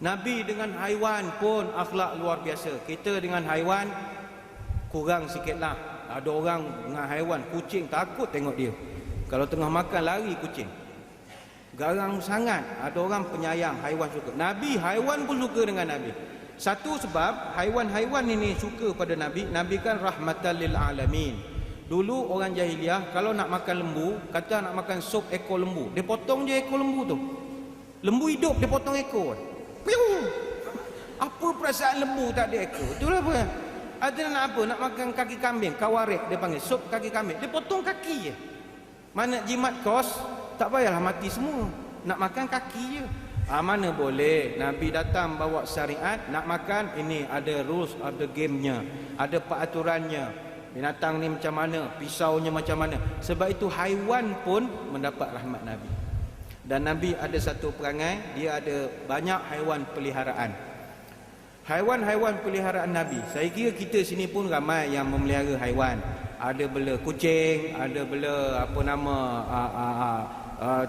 Nabi dengan haiwan pun akhlak luar biasa. Kita dengan haiwan kurang sikitlah. Ada orang dengan haiwan, kucing takut tengok dia. Kalau tengah makan lari kucing. Garang sangat. Ada orang penyayang, haiwan suka. Nabi, haiwan pun suka dengan Nabi. Satu sebab haiwan-haiwan ini suka pada Nabi. Nabi kan rahmatan lil alamin. Dulu orang jahiliah kalau nak makan lembu, kata nak makan sup ekor lembu, dia potong je ekor lembu tu. Lembu hidup dia potong ekor. Piu. Apa perasaan lembu tak ada ekor? Itulah apa. Ada nak apa? Nak makan kaki kambing, kawarik dia panggil, sup kaki kambing. Dia potong kaki je. Mana jimat kos, tak payahlah mati semua. Nak makan kaki je. Mana boleh. Nabi datang bawa syariat. Nak makan, ini ada rules, ada gamenya, ada peraturannya. Binatang ni macam mana, pisaunya macam mana. Sebab itu haiwan pun mendapat rahmat Nabi. Dan Nabi ada satu perangai, dia ada banyak haiwan peliharaan. Haiwan-haiwan peliharaan Nabi, saya kira kita sini pun ramai yang memelihara haiwan. Ada bela kucing, ada bela apa nama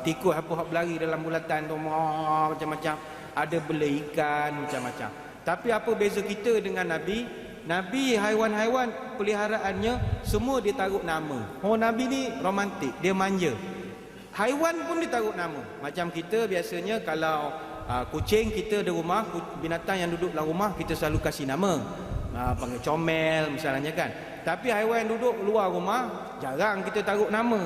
tikus apa hak berlari dalam bulatan tu macam-macam. Ada bela ikan macam-macam. Tapi apa beza kita dengan Nabi? Nabi haiwan-haiwan peliharaannya semua dia taruh nama. Oh, Nabi ni romantik, dia manja. Haiwan pun dia taruh nama. Macam kita biasanya kalau kucing kita di rumah, binatang yang duduk dalam rumah kita selalu kasih nama. Panggil comel misalnya kan. Tapi haiwan yang duduk luar rumah jarang kita taruh nama.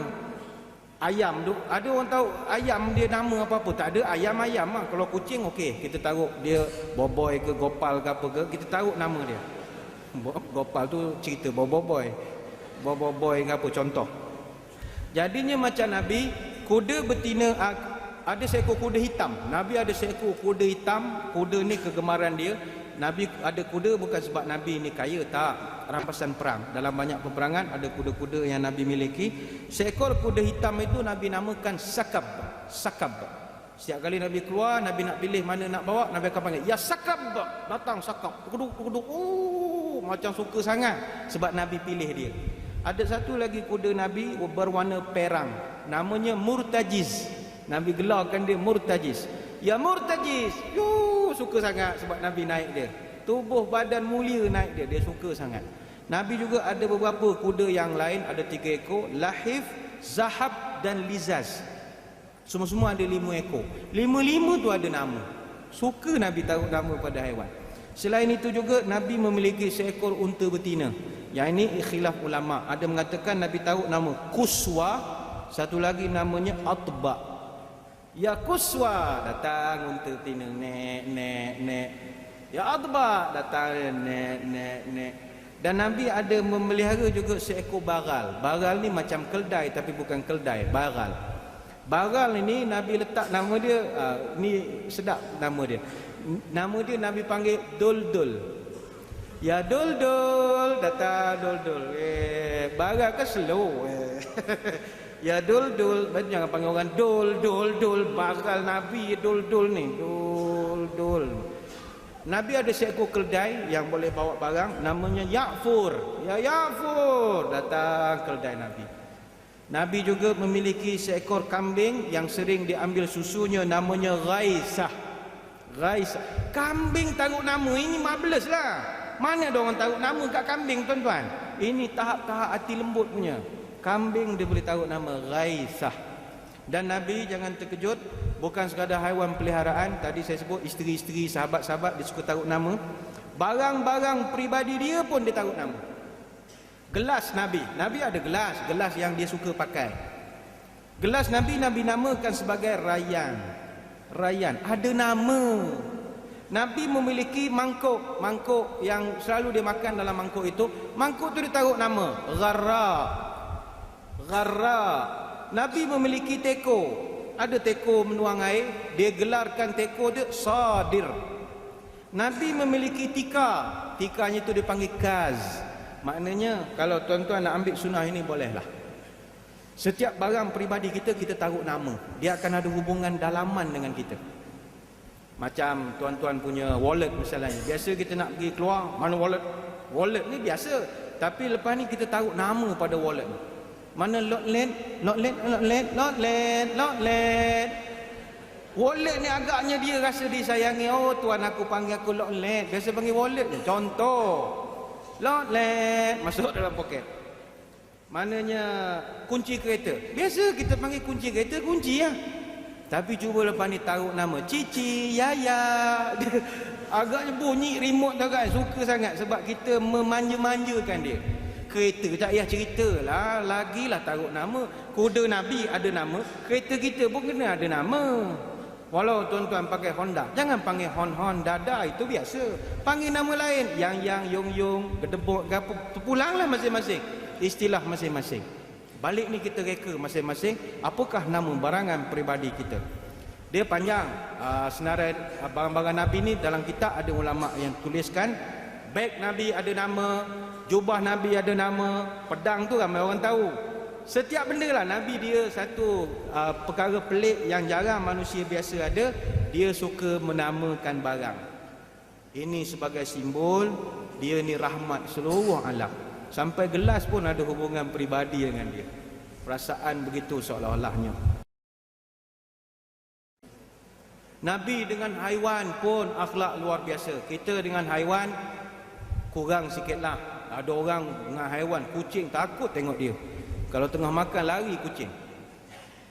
Ayam tu, ada orang tahu ayam dia nama apa-apa? Tak ada, ayam-ayam lah. Kalau kucing okey, kita taruh dia Boboy ke Gopal ke apa ke, kita taruh nama dia. Gopal tu cerita Boboiboy. Boboiboy ke apa contoh. Jadinya macam Nabi, kuda betina, ada seekor kuda hitam. Nabi ada seekor kuda hitam. Kuda ni kegemaran dia. Nabi ada kuda bukan sebab Nabi ni kaya, tak. Rampasan perang. Dalam banyak peperangan ada kuda-kuda yang Nabi miliki. Seekor kuda hitam itu Nabi namakan Sakab. Sakab. Setiap kali Nabi keluar, Nabi nak pilih mana nak bawa, Nabi akan panggil, ya Sakab, datang Sakab. Kuduk-kuduk. Oh, macam suka sangat sebab Nabi pilih dia. Ada satu lagi kuda Nabi berwarna perang. Namanya Murtajiz. Nabi gelarkan dia Murtajiz. Ya Murtajiz. Suka sangat sebab Nabi naik dia. Tubuh badan mulia naik dia. Dia suka sangat. Nabi juga ada beberapa kuda yang lain. Ada 3 ekor. Lahif, Zahab dan Lizaz. Semua-semua ada 5 ekor. 5-5 tu ada nama. Suka Nabi taruh nama pada haiwan. Selain itu juga Nabi memiliki seekor unta betina. Yang ini khilaf ulama. Ada mengatakan Nabi taruh nama Kuswa. Satu lagi namanya Atba. Ya Kuswa, datang unta betina, nek. Ya Atba, datang nek. Dan Nabi ada memelihara juga seekor baral. Baral ni macam keldai tapi bukan keldai, baral. Baral ini Nabi letak nama dia, ni sedap nama dia. Nama dia Nabi panggil Dul-Dul. Ya Dul-Dul, datang Dul-Dul. Baral kan slow. Ya Dul-Dul, jangan panggil orang Dul. Baral Nabi Dul-Dul ni. Dul. Nabi ada seekor keldai yang boleh bawa barang, namanya Ya'fur. Ya Ya'fur, datang keldai Nabi. Nabi juga memiliki seekor kambing yang sering diambil susunya, namanya Ghaisah. Kambing taruh nama, ini marvelous lah. Mana ada orang taruh nama kat kambing, tuan-tuan? Ini tahap-tahap hati lembut punya. Kambing dia boleh taruh nama Ghaisah. Dan Nabi jangan terkejut, bukan sekadar haiwan peliharaan. Tadi saya sebut isteri-isteri, sahabat-sahabat dia suka taruh nama. Barang-barang peribadi dia pun dia taruh nama. Gelas Nabi ada gelas yang dia suka pakai. Gelas Nabi namakan sebagai Rayyan. Ada nama. Nabi memiliki mangkuk yang selalu dia makan. Dalam mangkuk itu, mangkuk tu dia taruh nama Gharra. Nabi memiliki teko. Ada teko menuang air, dia gelarkan teko dia Sadir. Nabi memiliki tikanya itu dia panggil Kaz. Maknanya kalau tuan-tuan nak ambil sunnah ini bolehlah. Setiap barang peribadi kita taruh nama. Dia akan ada hubungan dalaman dengan kita. Macam tuan-tuan punya wallet misalnya. Biasa kita nak pergi keluar, mana wallet? Wallet ni biasa. Tapi lepas ni kita taruh nama pada wallet ni. Mana Lotland. Wallet ni agaknya dia rasa disayangi. Oh, tuan aku panggil aku Loklet. Biasa panggil wallet je. Contoh. Loklet. Masuk dalam poket. Maknanya kunci kereta. Biasa kita panggil kunci kereta, kunci lah. Tapi cuba lepas ni taruh nama Cici, Yaya. Dia agaknya bunyi remote dah kan. Suka sangat sebab kita memanja-manjakan dia. Kereta tak payah cerita lah. Lagilah taruh nama. Kuda Nabi ada nama. Kereta kita pun kena ada nama. Walau tuan-tuan pakai Honda, jangan panggil Hon-Hon, Dada, itu biasa. Panggil nama lain, Yang, Yung, Gedebok, terpulanglah masing-masing. Istilah masing-masing. Balik ni kita reka masing-masing, apakah nama barangan peribadi kita. Dia panjang, senarai barang-barang Nabi ni dalam kitab ada ulama' yang tuliskan. Beg Nabi ada nama, jubah Nabi ada nama, pedang tu ramai orang tahu. Setiap benda lah Nabi dia satu perkara pelik yang jarang manusia biasa ada. Dia suka menamakan barang. Ini sebagai simbol dia ni rahmat seluruh alam. Sampai gelas pun ada hubungan peribadi dengan dia. Perasaan begitu seolah-olahnya. Nabi dengan haiwan pun akhlak luar biasa. Kita dengan haiwan kurang sikitlah. Ada orang dengan haiwan, kucing takut tengok dia. Kalau tengah makan lari kucing.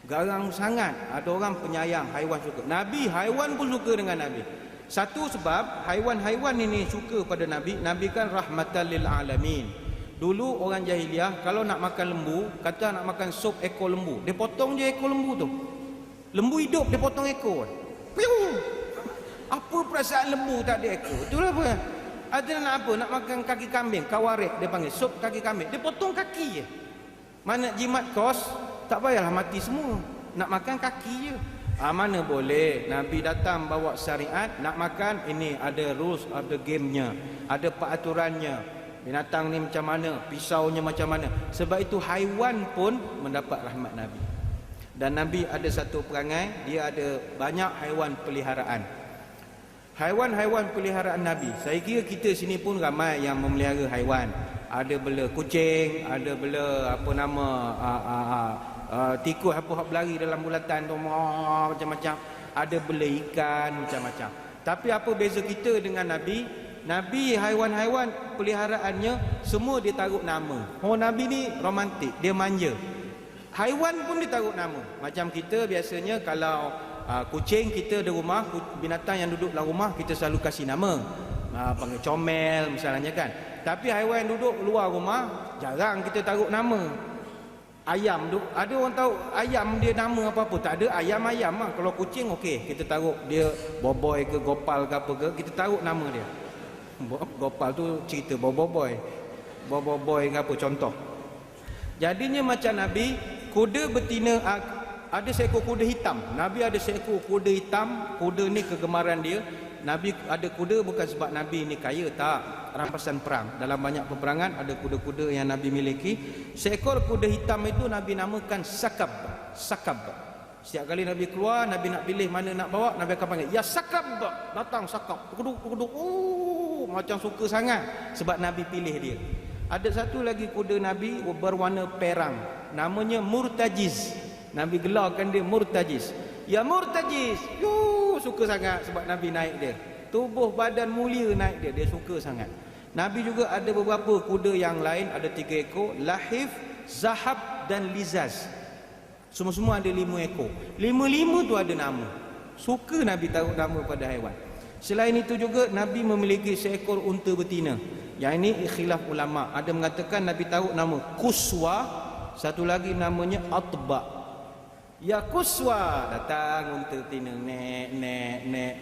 Garang sangat. Ada orang penyayang haiwan suka. Nabi haiwan pun suka dengan Nabi. Satu sebab haiwan-haiwan ini suka pada Nabi. Nabi kan rahmatan lil alamin. Dulu orang jahiliah kalau nak makan lembu, kata nak makan sup ekor lembu, dia potong je ekor lembu tu. Lembu hidup dia potong ekor. Piu. Apa perasaan lembu tak ada ekor? Itulah apa. Ada nak apa? Nak makan kaki kambing, kawarik dia panggil, sup kaki kambing. Dia potong kaki je. Mana jimat kos, tak payahlah mati semua. Nak makan kaki je. Mana boleh. Nabi datang bawa syariat. Nak makan, ini ada rules of the game-nya. Ada peraturannya. Binatang ni macam mana, pisaunya macam mana. Sebab itu haiwan pun mendapat rahmat Nabi. Dan Nabi ada satu perangai, dia ada banyak haiwan peliharaan. Haiwan-haiwan peliharaan Nabi. Saya kira kita sini pun ramai yang memelihara haiwan. Ada bela kucing, ada bela apa nama tikus apa hak berlari dalam bulatan tu macam-macam. Ada bela ikan macam-macam. Tapi apa beza kita dengan Nabi? Nabi haiwan-haiwan peliharaannya semua dia taruh nama. Oh Nabi ni romantik, dia manja. Haiwan pun dia taruh nama. Macam kita biasanya kalau kucing kita di rumah, binatang yang duduk dalam rumah kita selalu kasih nama. Panggil comel misalnya kan. Tapi haiwan yang duduk luar rumah jarang kita taruh nama. Ayam tu, ada orang tahu ayam dia nama apa-apa? Tak ada, ayam-ayam lah. Kalau kucing okey, kita taruh dia Boboy ke Gopal ke apa ke, kita taruh nama dia. Gopal tu cerita Boboy. Boboy ke apa contoh. Jadinya macam Nabi, kuda betina ada seekor kuda hitam. Nabi ada seekor kuda hitam. Kuda ni kegemaran dia. Nabi ada kuda bukan sebab Nabi ni kaya, tak. Rampasan perang. Dalam banyak peperangan ada kuda-kuda yang Nabi miliki. Seekor kuda hitam itu Nabi namakan Sakab. Sakab. Setiap kali Nabi keluar, Nabi nak pilih mana nak bawa, Nabi akan panggil, "Ya Sakab." Datang Sakab. Kuduk. Oh, macam suka sangat sebab Nabi pilih dia. Ada satu lagi kuda Nabi berwarna perang. Namanya Murtajiz. Nabi gelarkan dia Murtajiz. "Ya Murtajiz." Suka sangat sebab Nabi naik dia. Tubuh badan mulia naik dia. Dia suka sangat. Nabi juga ada beberapa kuda yang lain. Ada 3 ekor. Lahif, Zahab dan Lizaz. Semua-semua ada 5 ekor. 5-5 tu ada nama. Suka Nabi taruh nama pada haiwan. Selain itu juga Nabi memiliki seekor unta betina. Yang ini khilaf ulama. Ada mengatakan Nabi taruh nama Kuswa. Satu lagi namanya Atba. "Ya Kuswa." Datang unta betina. Nek.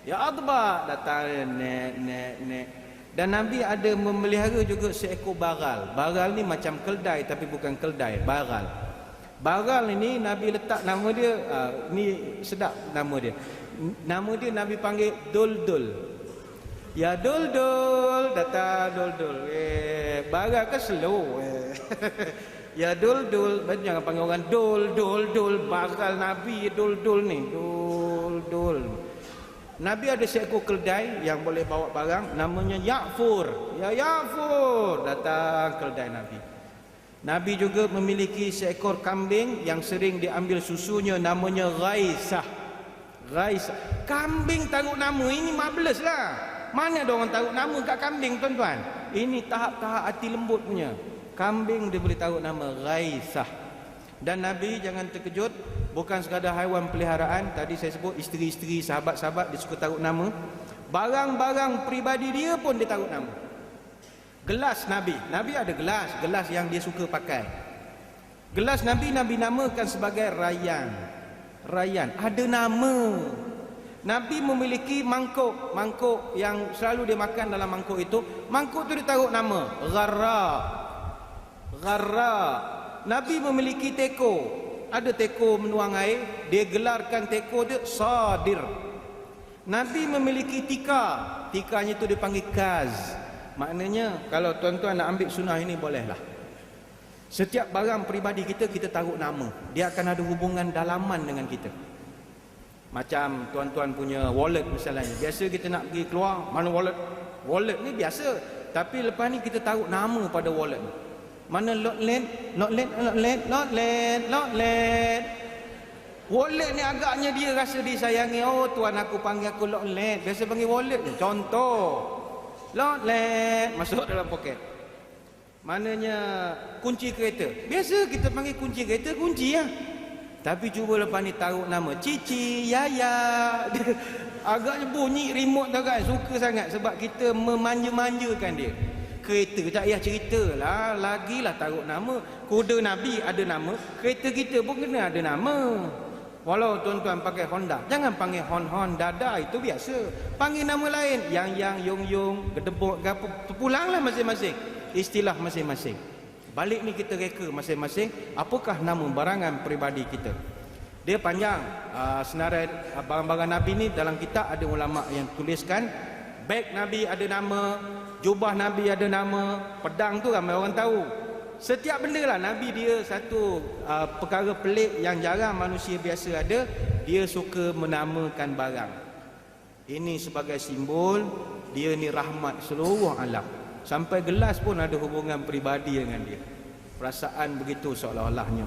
"Ya Atba." Datang nek. Dan Nabi ada memelihara juga seekor baral. Baral ni macam keldai tapi bukan keldai, baral. Baral ini Nabi letak nama dia, ni sedap nama dia. Nama dia Nabi panggil Dul-Dul. "Ya Dul-Dul." Datang Dul-Dul. Baral kan slow. "Ya Dul-Dul." Jangan panggil orang Dul. Baral Nabi Dul-Dul ni. Dul. Nabi ada seekor keldai yang boleh bawa barang, namanya Ya'fur. "Ya Ya'fur." Datang keldai Nabi. Nabi juga memiliki seekor kambing yang sering diambil susunya, namanya Ghaisah. Raisa. Kambing taruh nama, ini marvelous lah. Mana ada orang taruh nama kat kambing, tuan-tuan? Ini tahap-tahap hati lembut punya. Kambing dia boleh taruh nama Raisah. Dan Nabi jangan terkejut, bukan sekadar haiwan peliharaan. Tadi saya sebut isteri-isteri, sahabat-sahabat dia suka taruh nama. Barang-barang peribadi dia pun dia taruh nama. Gelas Nabi, Nabi ada gelas yang dia suka pakai. Gelas Nabi namakan sebagai Rayyan. Rayyan, ada nama. Nabi memiliki mangkuk yang selalu dia makan dalam mangkuk itu. Mangkuk tu dia taruh nama Gharra. Gharra. Nabi memiliki teko. Ada teko menuang air, dia gelarkan teko dia Sadir. Nabi memiliki tika. Tikanya itu dipanggil Kaz. Maknanya kalau tuan-tuan nak ambil sunnah ini bolehlah. Setiap barang peribadi kita, kita taruh nama. Dia akan ada hubungan dalaman dengan kita. Macam tuan-tuan punya wallet misalnya. Biasa kita nak pergi keluar, mana wallet? Wallet ni biasa. Tapi lepas ni kita taruh nama pada wallet ni. Mana Lotland? Wallet ni agaknya dia rasa disayangi. Oh, tuan aku panggil aku Lotland. Biasa panggil wallet ni. Contoh. Lotland. Masuk dalam poket. Maknanya kunci kereta. Biasa kita panggil kunci kereta, kunci lah. Tapi cuba lepas ni taruh nama Cici, Yaya. Agaknya bunyi remote tu kan. Suka sangat sebab kita memanja-manjakan dia. Kereta tak payah cerita lah. Lagilah taruh nama. Kuda Nabi ada nama. Kereta kita pun kena ada nama. Walau tuan-tuan pakai Honda, jangan panggil Hon-Hon, Dada, itu biasa. Panggil nama lain, Yang, Yung, Gedebok, apa. Pulanglah masing-masing. Istilah masing-masing. Balik ni kita reka masing-masing apakah nama barangan peribadi kita. Dia panjang. Senarai barang-barang Nabi ni dalam kitab ada ulama yang tuliskan. Beg Nabi ada nama, jubah Nabi ada nama, pedang tu ramai orang tahu. Setiap benda lah Nabi dia satu perkara pelik yang jarang manusia biasa ada. Dia suka menamakan barang. Ini sebagai simbol dia ni rahmat seluruh alam. Sampai gelas pun ada hubungan peribadi dengan dia. Perasaan begitu seolah-olahnya.